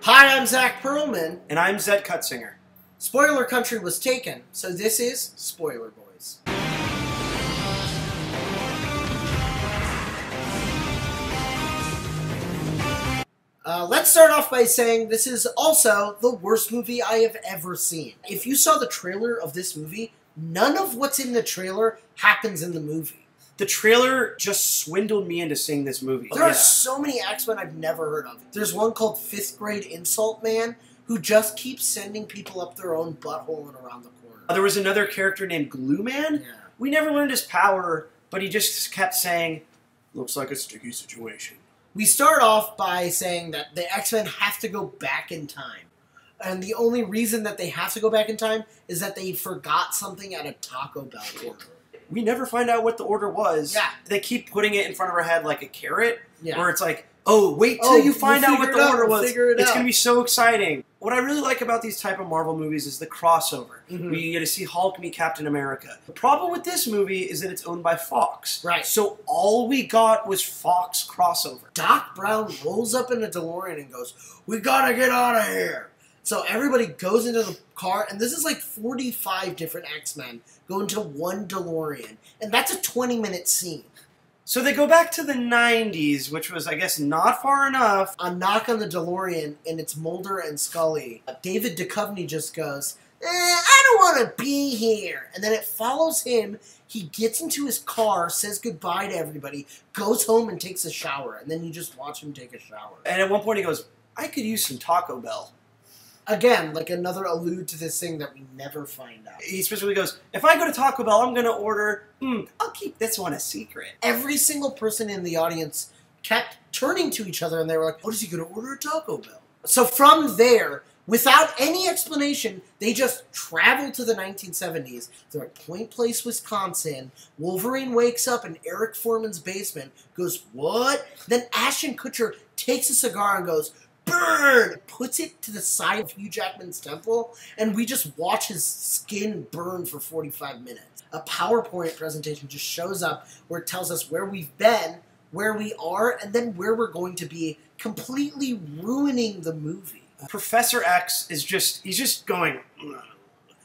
Hi, I'm Zach Perlman. And I'm Zed Cutsinger. Spoiler country was taken, so this is Spoiler Boys. Let's start off by saying this is also the worst movie I have ever seen. If you saw the trailer of this movie, none of what's in the trailer happens in the movie. The trailer just swindled me into seeing this movie. There are so many X-Men I've never heard of. There's one called 5th Grade Insult Man who just keeps sending people up their own butthole and around the corner. There was another character named Glue Man. Yeah. We never learned his power, but he just kept saying, "Looks like a sticky situation." We start off by saying that the X-Men have to go back in time. And the only reason that they have to go back in time is that they forgot something at a Taco Bell order. We never find out what the order was. Yeah. They keep putting it in front of our head like a carrot, Yeah. where it's like, oh, wait till you find out what the order was. It's going to be so exciting. What I really like about these type of Marvel movies is the crossover. Mm-hmm. We get to see Hulk meet Captain America. The problem with this movie is that it's owned by Fox. Right. So all we got was Fox crossover. Doc Brown rolls up in a DeLorean and goes, "We gotta get out of here." So everybody goes into the car, and this is like 45 different X-Men go into one DeLorean. And that's a 20-minute scene. So they go back to the 90s, which was, I guess, not far enough. A knock on the DeLorean, and it's Mulder and Scully. David Duchovny just goes, I don't want to be here. And then it follows him. He gets into his car, says goodbye to everybody, goes home and takes a shower. And then you just watch him take a shower. And at one point he goes, I could use some Taco Bell. Again, like another allude to this thing that we never find out. He specifically goes, if I go to Taco Bell, I'm going to order, I'll keep this one a secret. Every single person in the audience kept turning to each other and they were like, what is he going to order at Taco Bell? So from there, without any explanation, they just travel to the 1970s. They're at Point Place, Wisconsin. Wolverine wakes up in Eric Foreman's basement, goes, what? Then Ashton Kutcher takes a cigar and goes, burn! Puts it to the side of Hugh Jackman's temple, and we just watch his skin burn for 45 minutes. A PowerPoint presentation just shows up where it tells us where we've been, where we are, and then where we're going to be, completely ruining the movie. Professor X is he's just going, and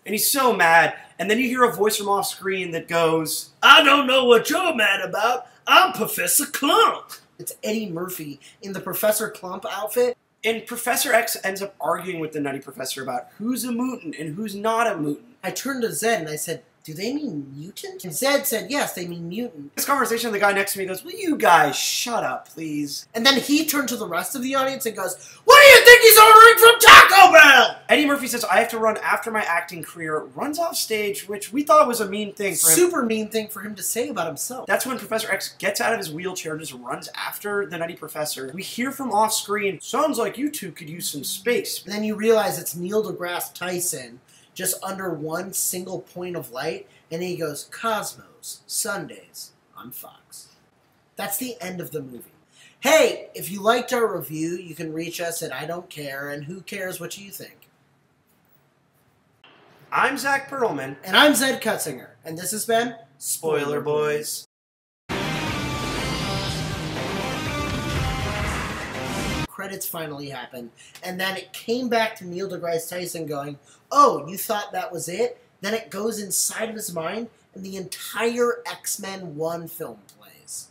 he's so mad, and then you hear a voice from off screen that goes, I don't know what you're mad about, I'm Professor Clump. It's Eddie Murphy in the Professor Clump outfit. And Professor X ends up arguing with the Nutty Professor about who's a mutant and who's not a mutant. I turned to Zed and I said, do they mean mutant? And Zed said, yes, they mean mutant. This conversation, the guy next to me goes, will you guys shut up, please? And then he turned to the rest of the audience and goes, what do you think he's ordering from Taco Bell? Eddie Murphy says, I have to run after my acting career, runs off stage, which we thought was a mean thing for him. Super mean thing for him to say about himself. That's when Professor X gets out of his wheelchair and just runs after the Nutty Professor. We hear from off screen, sounds like you two could use some space. And then you realize it's Neil deGrasse Tyson, just under one single point of light, and he goes, Cosmos, Sundays on Fox. That's the end of the movie. Hey, if you liked our review, you can reach us at I Don't Care, and who cares what you think. I'm Zach Perlman. And I'm Zed Cutsinger, and this has been Spoiler Boys. Credits finally happened, and then it came back to Neil deGrasse Tyson going, oh, you thought that was it? Then it goes inside of his mind, and the entire X-Men 1 film plays.